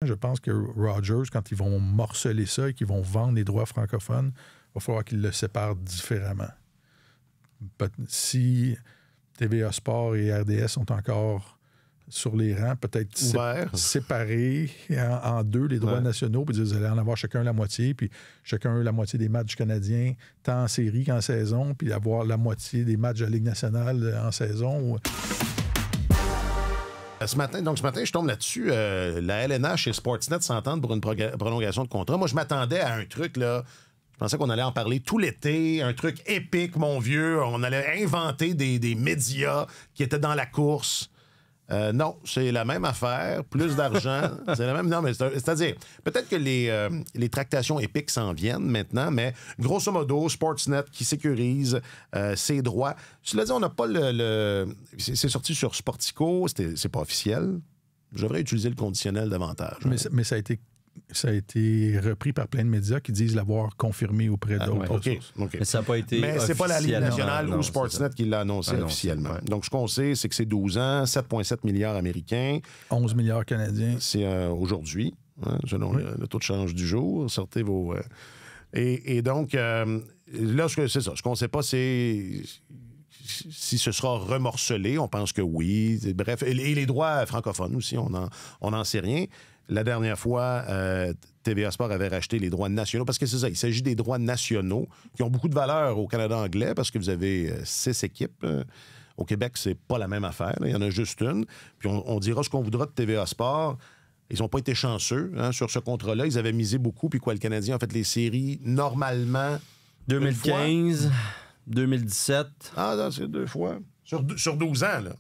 Je pense que Rogers, quand ils vont morceler ça et qu'ils vont vendre les droits francophones, il va falloir qu'ils le séparent différemment. Si TVA Sport et RDS sont encore sur les rangs, peut-être séparer en deux les droits nationaux, puis vous allez en avoir chacun la moitié, puis chacun la moitié des matchs du Canadien, tant en série qu'en saison, puis avoir la moitié des matchs de la Ligue nationale en saison. Ce matin, je tombe là-dessus. La LNH et Sportsnet s'entendent pour une prolongation de contrat. Moi, je m'attendais à un truc, là. Je pensais qu'on allait en parler tout l'été, un truc épique, mon vieux. On allait inventer des médias qui étaient dans la course. Non, c'est la même affaire, plus d'argent. C'est la même. Non, mais c'est-à-dire, peut-être que les tractations épiques s'en viennent maintenant, mais grosso modo, Sportsnet qui sécurise ses droits. Cela dit, on n'a pas c'est sorti sur Sportico, c'est pas officiel. Je devrais utiliser le conditionnel davantage. Mais ça a été repris par plein de médias qui disent l'avoir confirmé auprès d'autres. OK. Mais ça n'a pas été Mais c'est pas la Ligue nationale ou Sportsnet qui l'a annoncé officiellement. Ouais. Donc, ce qu'on sait, c'est que c'est 12 ans, 7,7 milliards américains. 11 milliards canadiens. C'est aujourd'hui, selon le taux de change du jour. Sortez vos... Et donc, là, c'est ça. Ce qu'on ne sait pas, c'est... si ce sera remorcelé, on pense que oui. Bref, et les droits francophones aussi, on n'en sait rien. La dernière fois, TVA Sport avait racheté les droits nationaux, parce que c'est ça, il s'agit des droits nationaux qui ont beaucoup de valeur au Canada anglais, parce que vous avez 6 équipes. Au Québec, c'est pas la même affaire. Là. Il y en a juste une. Puis on dira ce qu'on voudra de TVA Sport. Ils n'ont pas été chanceux sur ce contrat-là. Ils avaient misé beaucoup, puis le Canadien a fait les séries normalement 2015, 2017. Ah, non, c'est 2 fois. Sur 12 ans, là.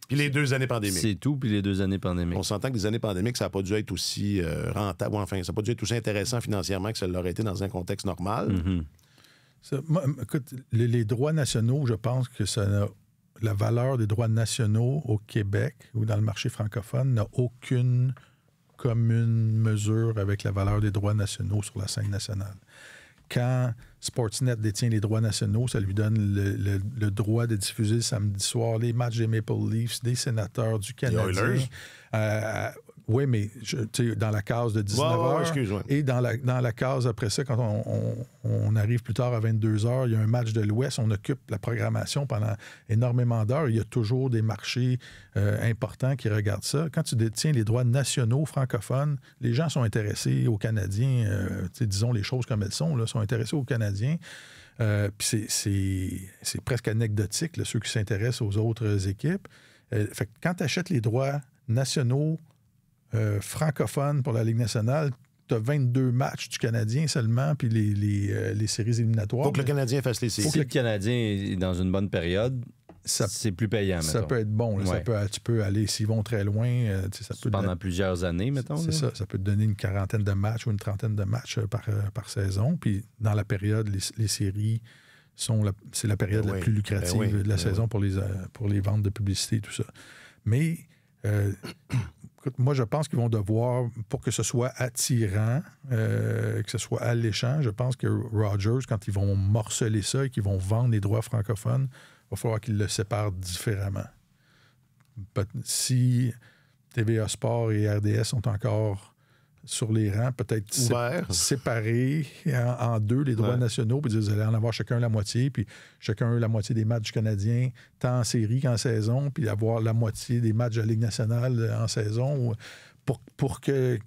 Puis les 2 années pandémiques. C'est tout, puis les 2 années pandémiques. On s'entend que les années pandémiques, ça n'a pas dû être aussi rentable, enfin, ça n'a pas dû être aussi intéressant financièrement que ça l'aurait été dans un contexte normal. Mm-hmm. Écoute, les droits nationaux, je pense que la valeur des droits nationaux au Québec ou dans le marché francophone n'a aucune commune mesure avec la valeur des droits nationaux sur la scène nationale. Quand Sportsnet détient les droits nationaux, ça lui donne le droit de diffuser le samedi soir les matchs des Maple Leafs, des Sénateurs, du Canadien. Oui, mais dans la case de 19h et dans la case après ça, quand on arrive plus tard à 22h, il y a un match de l'Ouest, on occupe la programmation pendant énormément d'heures. Il y a toujours des marchés importants qui regardent ça. Quand tu détiens les droits nationaux francophones, les gens sont intéressés aux Canadiens, disons les choses comme elles sont, là, sont intéressés aux Canadiens. Puis c'est presque anecdotique, là, ceux qui s'intéressent aux autres équipes. Fait que quand tu achètes les droits nationaux francophones pour la Ligue nationale, tu as 22 matchs du Canadien seulement, puis les séries éliminatoires. Il faut que le Canadien fasse les séries. Si le Canadien est dans une bonne période, c'est plus payant, mettons. Ça peut être bon. Là, tu peux aller, s'ils vont très loin... ça peut pendant plusieurs années, mettons. C'est ça. Ça peut te donner une quarantaine de matchs ou une trentaine de matchs par saison. Puis dans la période, les séries... c'est la période la plus lucrative de la saison pour les ventes de publicité et tout ça. Mais... écoute, moi, je pense qu'ils vont devoir, pour que ce soit attirant, que ce soit alléchant, je pense que Rogers, quand ils vont morceler ça et qu'ils vont vendre les droits francophones, il va falloir qu'ils le séparent différemment. Si TVA Sport et RDS sont encore sur les rangs, peut-être séparer en deux les droits nationaux, puis vous allez en avoir chacun la moitié, puis chacun la moitié des matchs du Canadien, tant en série qu'en saison, puis avoir la moitié des matchs de la Ligue nationale en saison, pour que...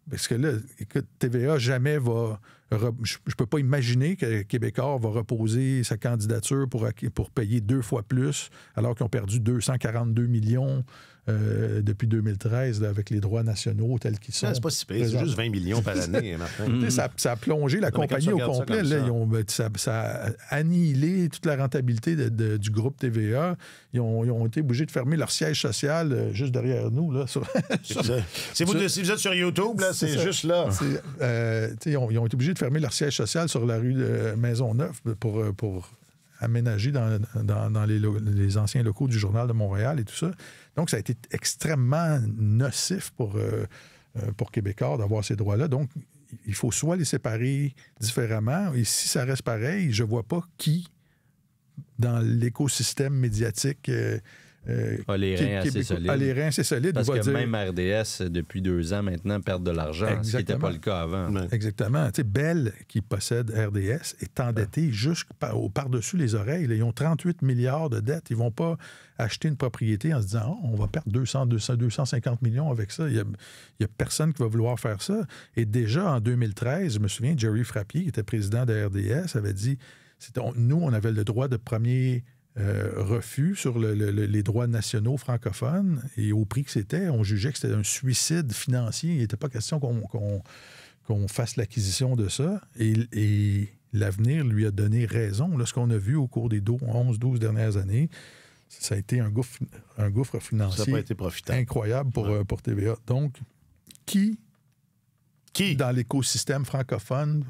Parce que là, écoute, TVA jamais va... Je peux pas imaginer que Québécois va reposer sa candidature pour payer 2 fois plus, alors qu'ils ont perdu 242 millions depuis 2013 là, avec les droits nationaux tels qu'ils sont. C'est pas si pire, c'est juste 20 millions par année, Martin. Ça a plongé la compagnie au complet. Ça a annihilé toute la rentabilité du groupe TVA. Ils ont été obligés de fermer leur siège social juste derrière nous. Là, si vous êtes sur YouTube, là, c'est juste là. Ils ont été obligés de fermer leur siège social sur la rue de Maisonneuve pour aménager dans les anciens locaux du Journal de Montréal et tout ça. Donc, ça a été extrêmement nocif pour Québécois d'avoir ces droits-là. Donc, il faut soit les séparer différemment, et si ça reste pareil, je ne vois pas qui, dans l'écosystème médiatique les reins assez solides. Les reins assez solides. Parce que même RDS, depuis 2 ans maintenant, perd de l'argent, ce qui n'était pas le cas avant. Ouais. Exactement. Tu sais, Bell, qui possède RDS, est endetté par-dessus les oreilles. Là. Ils ont 38 milliards de dettes. Ils ne vont pas acheter une propriété en se disant on va perdre 250 millions avec ça. Il y a personne qui va vouloir faire ça. Et déjà, en 2013, je me souviens, Jerry Frappier, qui était président de RDS, avait dit nous, on avait le droit de premier refus sur les droits nationaux francophones, et au prix que c'était, on jugeait que c'était un suicide financier. Il n'était pas question qu'on fasse l'acquisition de ça. Et l'avenir lui a donné raison. Là, ce qu'on a vu au cours des 11-12 dernières années, ça a été un gouffre financier ça n'a pas été profitable. Incroyable pour TVA. Donc, qui dans l'écosystème francophone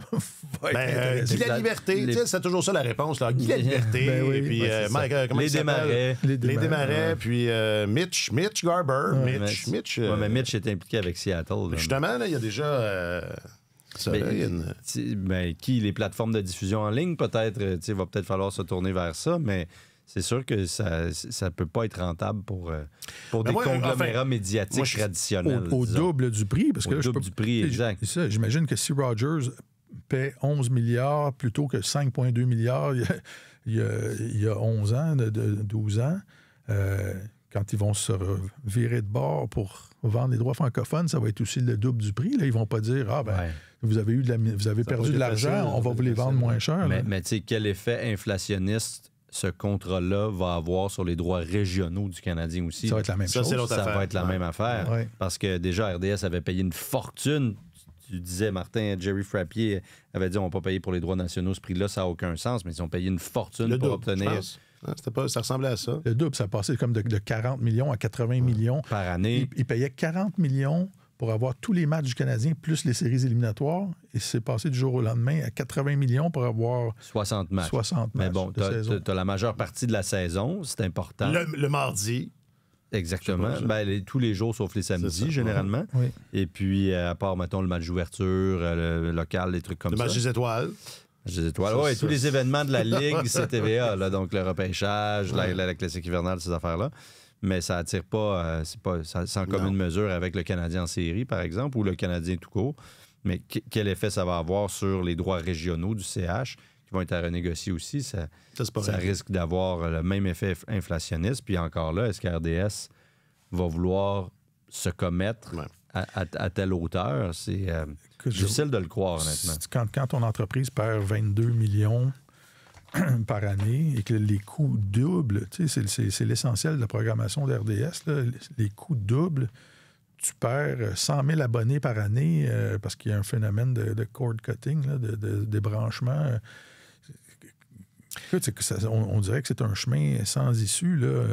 va être intéressé? Guy la liberté, c'est toujours ça la réponse. Là. Guy la liberté, oui, puis les Desmarais. Les Desmarais, puis Mitch Garber. Mitch. Mais Mitch est impliqué avec Seattle. Justement, là, il y a déjà... les plateformes de diffusion en ligne, peut-être, il va peut-être falloir se tourner vers ça, mais c'est sûr que ça ne peut pas être rentable pour des conglomérats médiatiques traditionnels. Au double du prix. Parce que là, du prix, exact. J'imagine que si Rogers paie 11 milliards plutôt que 5,2 milliards il y a 11 ans, 12 ans, quand ils vont se virer de bord pour vendre les droits francophones, ça va être aussi le double du prix. Là, ils ne vont pas dire vous avez perdu de l'argent, on va vous les vendre moins cher. Mais tu sais, quel effet inflationniste ce contrat-là va avoir sur les droits régionaux du Canadien aussi. Ça va être la même chose. Ça va être la même affaire. Ouais. Parce que déjà, RDS avait payé une fortune. Tu disais, Martin, Jerry Frappier avait dit on va pas payer pour les droits nationaux. Ce prix-là, ça n'a aucun sens, mais ils ont payé une fortune pour obtenir... Ça ressemblait à ça. Le double, ça passait comme de 40 millions à 80 millions. Par année. Ils payaient 40 millions pour avoir tous les matchs du Canadien plus les séries éliminatoires. Et c'est passé du jour au lendemain à 80 millions pour avoir 60 matchs. Mais bon, tu as la majeure partie de la saison, c'est important. Le mardi. Exactement. Tous les jours sauf les samedis, généralement. Oui. Et puis, à part, mettons, le match d'ouverture, le local, des trucs comme ça. Le match des étoiles. Tous les événements de la Ligue, c'est TVA. Là, donc, le repêchage, la classique hivernale, ces affaires-là. Mais ça attire pas, c'est en commune mesure avec le Canadien en série, par exemple, ou le Canadien tout court. Mais quel effet ça va avoir sur les droits régionaux du CH qui vont être à renégocier aussi? Ça risque d'avoir le même effet inflationniste. Puis encore là, est-ce que RDS va vouloir se commettre à telle hauteur? C'est difficile de le croire, honnêtement. Quand ton entreprise perd 22 millions par année et que les coûts doublent, c'est l'essentiel de la programmation d'RDS, les coûts doublent, tu perds 100 000 abonnés par année parce qu'il y a un phénomène de cord cutting, de débranchement. On dirait que c'est un chemin sans issue. Là.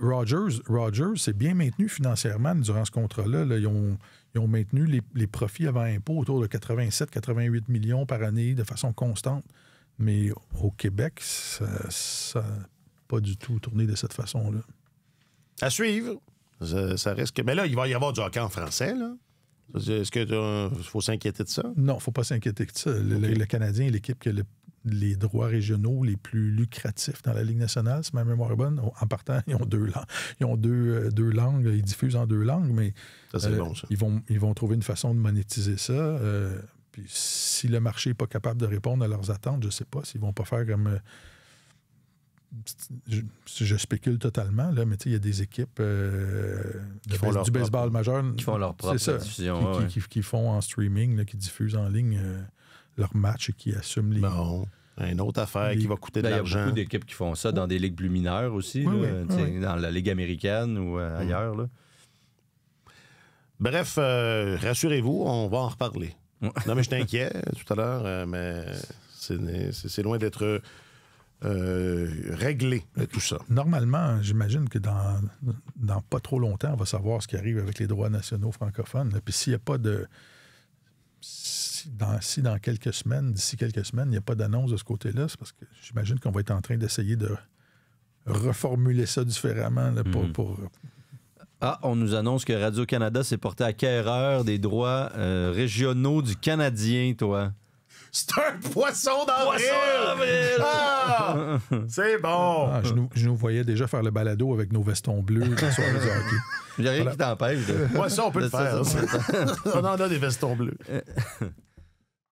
Rogers s'est bien maintenu financièrement durant ce contrat-là. Là. Ils ont maintenu les profits avant impôt autour de 87-88 millions par année de façon constante. Mais au Québec, ça n'a pas du tout tourné de cette façon-là. À suivre. Ça risque... Mais là, il va y avoir du hockey en français, là. Est-ce qu'il faut s'inquiéter de ça? Non, il ne faut pas s'inquiéter de ça. Le Canadien est l'équipe qui a les droits régionaux les plus lucratifs dans la Ligue nationale, si ma mémoire est bonne. En partant, ils ont deux langues. Ils diffusent en 2 langues, mais ça, c'est bon, ça. Ils vont trouver une façon de monétiser ça. Puis si le marché n'est pas capable de répondre à leurs attentes, je ne sais pas s'ils ne vont pas faire comme... Je spécule totalement, là, mais il y a des équipes du baseball majeur qui font leur propre diffusion. Qui font en streaming, là, qui diffusent en ligne leurs matchs et qui assument les... Bon, une autre affaire qui va coûter de l'argent. Il y a beaucoup d'équipes qui font ça dans des ligues plus mineures aussi, dans la Ligue américaine ou ailleurs. Là. Bref, rassurez-vous, on va en reparler. Non, mais je t'inquiète tout à l'heure, mais c'est loin d'être... régler tout ça. Normalement, j'imagine que dans pas trop longtemps, on va savoir ce qui arrive avec les droits nationaux francophones. Puis s'il n'y a pas de... Si dans quelques semaines, d'ici quelques semaines, il n'y a pas d'annonce de ce côté-là, c'est parce que j'imagine qu'on va être en train d'essayer de reformuler ça différemment là, pour... on nous annonce que Radio-Canada s'est porté acquéreur des droits régionaux du Canadien, toi. C'est un poisson d'avril! Ah! C'est bon! Ah, je nous voyais déjà faire le balado avec nos vestons bleus dans soirée du hockey. Il n'y a rien qui t'empêche. Ouais, ça, on peut le faire. On en a des vestons bleus.